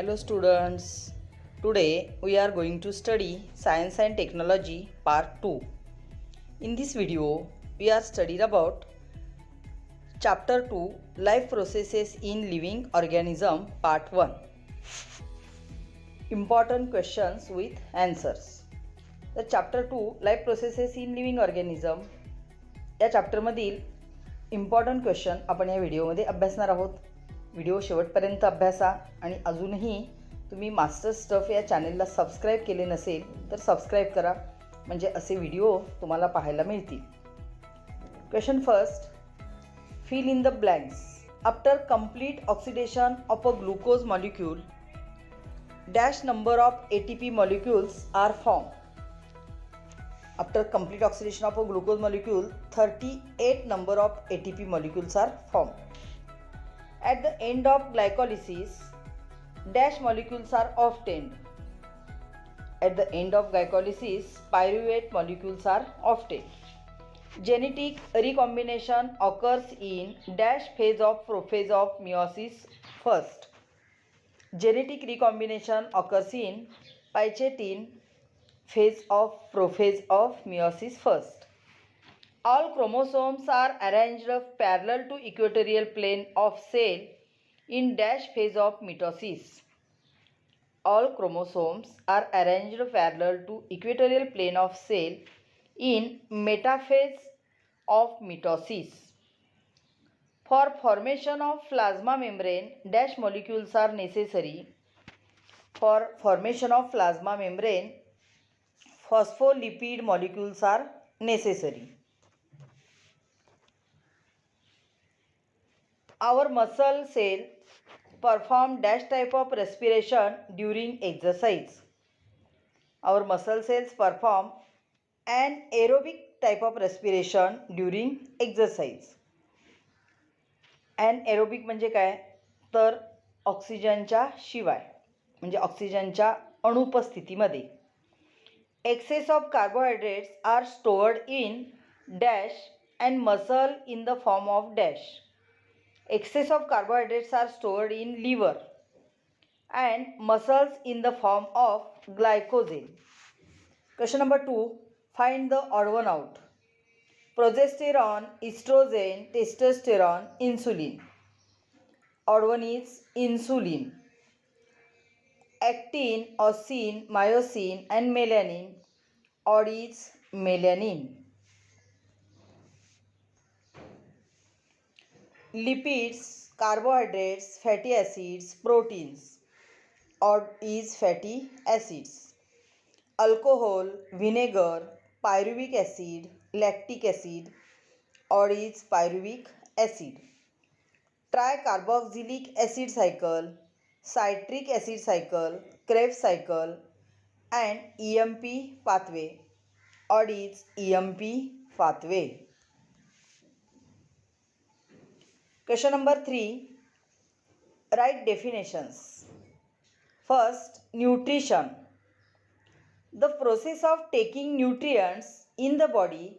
Hello students, today we are going to study Science and Technology Part 2. In this video, we are studied about Chapter 2 Life Processes in Living Organism Part 1. Important questions with answers. The Chapter 2 Life Processes in Living Organism या चॅप्टरमधील important question आपण या व्हिडिओमध्ये अभ्यासणार आहोत. Video शेवटपर्यंत अभ्यासा आणि अजूनही तुम्ही मास्टर स्टफ या चॅनलला सबस्क्राईब केले नसेल तर सबस्क्राईब करा, म्हणजे असे व्हिडिओ तुम्हाला पाहायला मिळतील. Question first, fill in the blanks. After complete oxidation of a glucose molecule, dash number of ATP molecules are formed. After complete oxidation of a glucose molecule, 38 number of ATP molecules are formed. At the end of glycolysis, dash molecules are obtained. At the end of glycolysis, pyruvate molecules are obtained. Genetic recombination occurs in dash phase of prophase of meiosis first. Genetic recombination occurs in phycetin phase of prophase of meiosis first. All chromosomes are arranged parallel to equatorial plane of cell in dash phase of mitosis. All chromosomes are arranged parallel to equatorial plane of cell in metaphase of mitosis. For formation of plasma membrane, dash molecules are necessary. For formation of plasma membrane, phospholipid molecules are necessary. Our muscle cell perform dash type of respiration during exercise. Our muscle cells perform an aerobic type of respiration during exercise. Anaerobic म्हणजे काय तर ऑक्सिजनच्या शिवाय, म्हणजे ऑक्सिजनच्या अनुपस्थितीमध्ये. Excess of carbohydrates are stored in dash and muscle in the form of dash. Excess of carbohydrates are stored in liver and muscles in the form of glycogen. Question number 2, find the odd one out. Progesterone, estrogen, testosterone, insulin. Odd one is insulin. Actin, auxin, myosin and melanin. Odd is melanin. Lipids, carbohydrates, fatty acids, proteins. Odd is fatty acids. Alcohol, vinegar, pyruvic acid, lactic acid. Odd is pyruvic acid. Tricarboxylic acid cycle, citric acid cycle, Krebs cycle and EMP pathway. Odd is EMP pathway. Question number 3, write definitions. First, nutrition. The process of taking nutrients in the body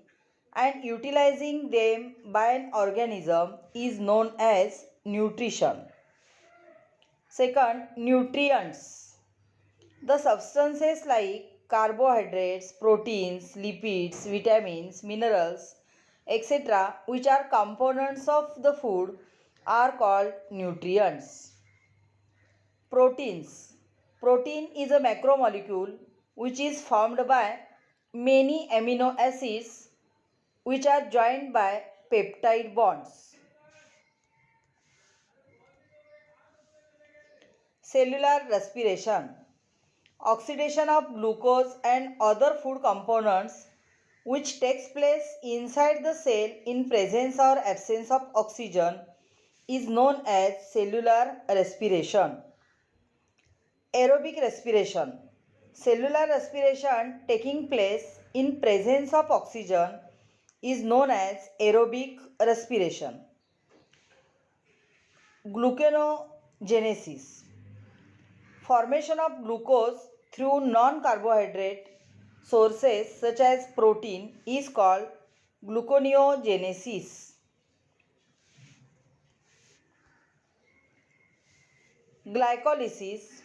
and utilizing them by an organism is known as nutrition. Second, nutrients. The substances like carbohydrates, proteins, lipids, vitamins, minerals, etc., which are components of the food, are called nutrients. Proteins. Protein is a macromolecule which is formed by many amino acids which are joined by peptide bonds. Cellular respiration. Oxidation of glucose and other food components which takes place inside the cell in presence or absence of oxygen is known as cellular respiration. Aerobic respiration. Cellular respiration taking place in presence of oxygen is known as aerobic respiration. Gluconeogenesis. Formation of glucose through non-carbohydrate sources such as protein is called gluconeogenesis. Glycolysis.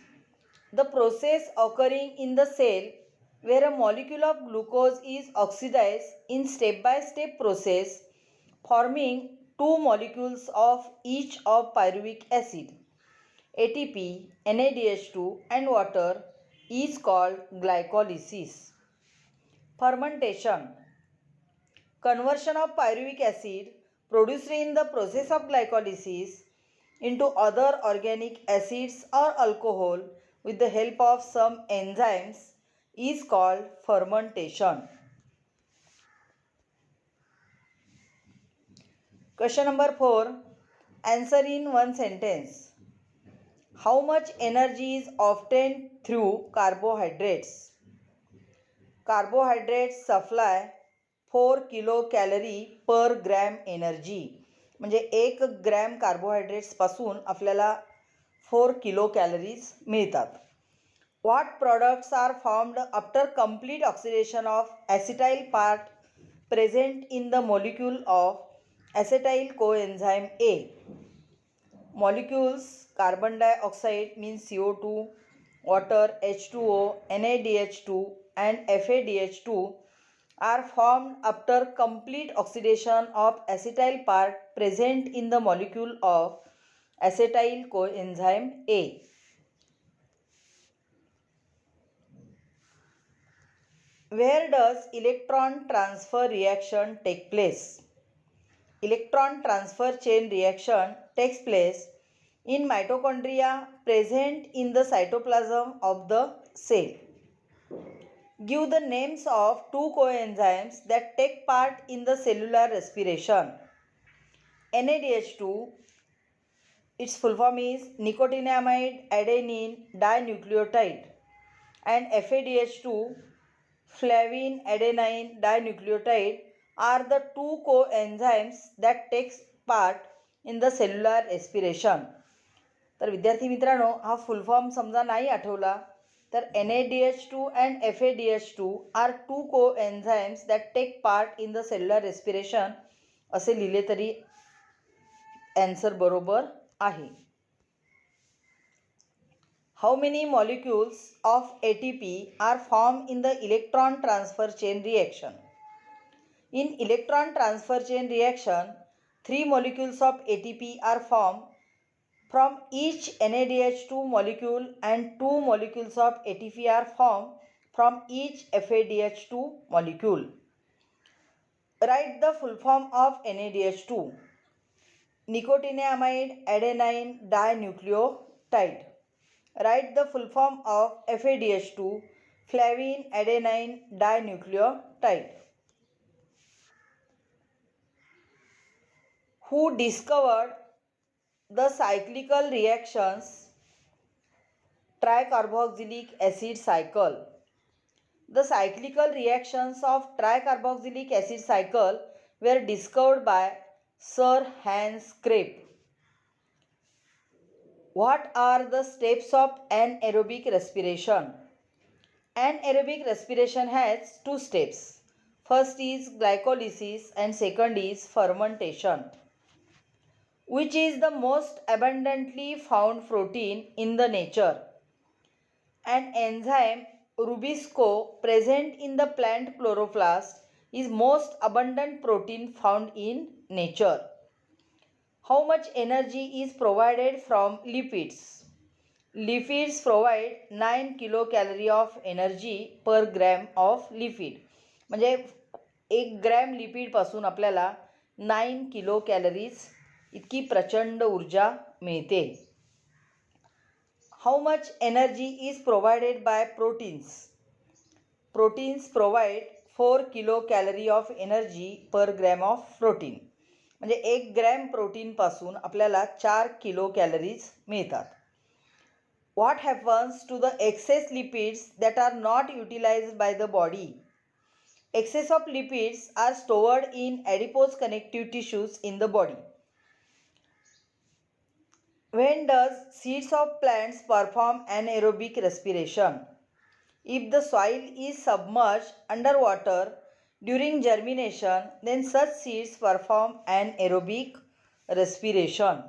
The process occurring in the cell where a molecule of glucose is oxidized in step-by-step process forming two molecules of each of pyruvic acid, ATP, NADH2 and water is called glycolysis. Fermentation. Conversion of pyruvic acid produced in the process of glycolysis into other organic acids or alcohol with the help of some enzymes is called fermentation. Question number 4. Answer in one sentence. How much energy is obtained through carbohydrates? Carbohydrates supply 4 kilocalorie per gram energy. म्हणजे 1 gram कार्बोहायड्रेट्सपासून आपल्याला 4 kilo calories मिळतात. What products are formed after complete oxidation of acetyl part present in the molecule of acetyl coenzyme A. Molecules carbon dioxide means CO2, water H2O, NaDH2 and FADH2 are formed after complete oxidation of acetyl part present in the molecule of acetyl coenzyme A. Where does electron transfer reaction take place? Electron transfer chain reaction takes place in mitochondria present in the cytoplasm of the cell. Give the names of two coenzymes that take part in the cellular respiration. NADH2, its full form is nicotinamide adenine dinucleotide, and FADH2, flavin adenine dinucleotide, are the two coenzymes that takes part in the cellular respiration. तर विद्यार्थी मित्रांनो, हा full form समजा नाही आठवला तर NADH2 and FADH2 are two coenzymes that take part in the cellular respiration असे लिहिले तरी आन्सर बरोबर आहे. How many molecules of ATP are formed in the electron transfer chain reaction? In electron transfer chain reaction, 3 molecules of ATP are formed from each NADH2 molecule and 2 molecules of ATP are formed from each FADH2 molecule. Write the full form of NADH2. Nicotinamide adenine dinucleotide. Write the full form of FADH2. Flavin adenine dinucleotide. Who discovered the cyclical reactions tricarboxylic acid cycle? The cyclical reactions of tricarboxylic acid cycle were discovered by Sir Hans Krebs. What are the steps of anaerobic respiration? Anaerobic respiration has 2 steps. First is glycolysis and second is fermentation. Which is the most abundantly found protein in the nature? An enzyme rubisco present in the plant chloroplast is most abundant protein found in nature. How much energy is provided from lipids? Lipids provide 9 kilocalorie of energy per gram of lipid. म्हणजे 1 gram लिपिडपासून आपल्याला 9 kilo calories इतकी प्रचंड ऊर्जा मिळते. How much energy is provided by proteins? Proteins provide 4 kilo calorie of energy per gram of protein. म्हणजे 1 gram प्रोटीनपासून आपल्याला 4 kilo calories मिळतात. What happens to the excess lipids that are not utilised by the body? Excess of lipids are stored in adipose connective tissues in the body. When does seeds of plants perform anaerobic respiration? If the soil is submerged underwater during germination, then such seeds perform anaerobic respiration.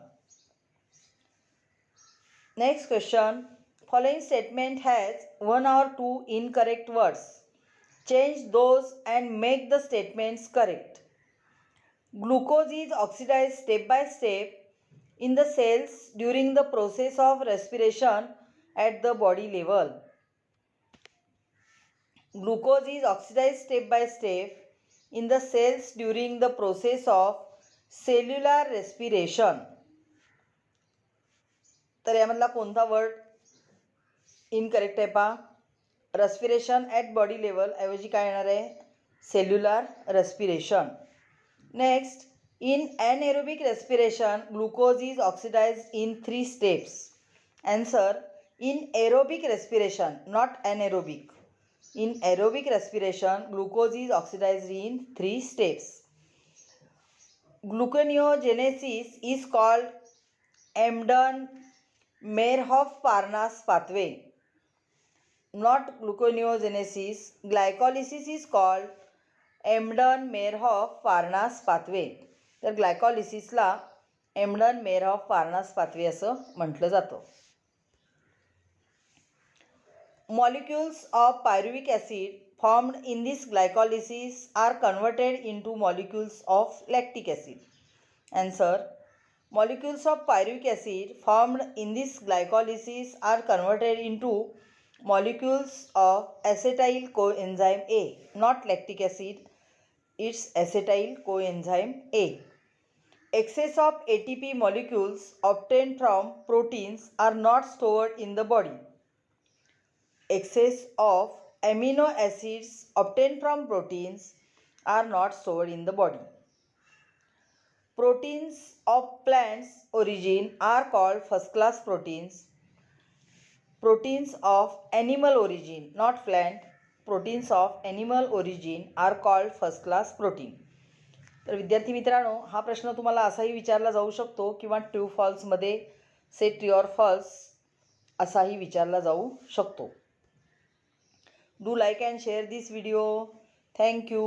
Next question. following statement has one or two incorrect words. Change those and make the statements correct. Glucose is oxidized step by step in the cells during the process of respiration at the body level. Glucose is oxidized step by step in the cells during the process of cellular respiration. तर यामधला कोणता word incorrect आहे पहा. Respiration at body level ऐवजी काय येणार आहे, cellular respiration. Next, in anaerobic respiration glucose is oxidised in 3 steps. Answer, in aerobic respiration, not anaerobic. In aerobic respiration glucose is oxidised in 3 steps. Gluconeogenesis is called Embden-Meyerhoff-Parnas pathway. Not gluconeogenesis. Glycolysis is called Embden-Meyerhoff-Parnas pathway. तर ग्लायकॉलिसिसला एम्बडन-मेयरहॉफ-पार्नास pathway असं म्हटलं जातं. Molecules of pyruvic acid formed in this glycolysis are converted into molecules of lactic acid. Answer, molecules of pyruvic acid formed in this glycolysis are converted into molecules of acetyl coenzyme A, not lactic acid, it's acetyl coenzyme A. Excess of ATP molecules obtained from proteins are not stored in the body. Excess of amino acids obtained from proteins are not stored in the body. Proteins of plants origin are called first class proteins. Proteins of animal origin, not plant, proteins of animal origin are called first class protein. तर विद्यार्थी मित्रांनो, हा प्रश्न तुम्हाला असाही विचारला जाऊ शकतो किंवा ट्रू फॉल्समध्ये से ट्रू ऑर फॉल्स असाही विचारला जाऊ शकतो. Do like and share this video. Thank you.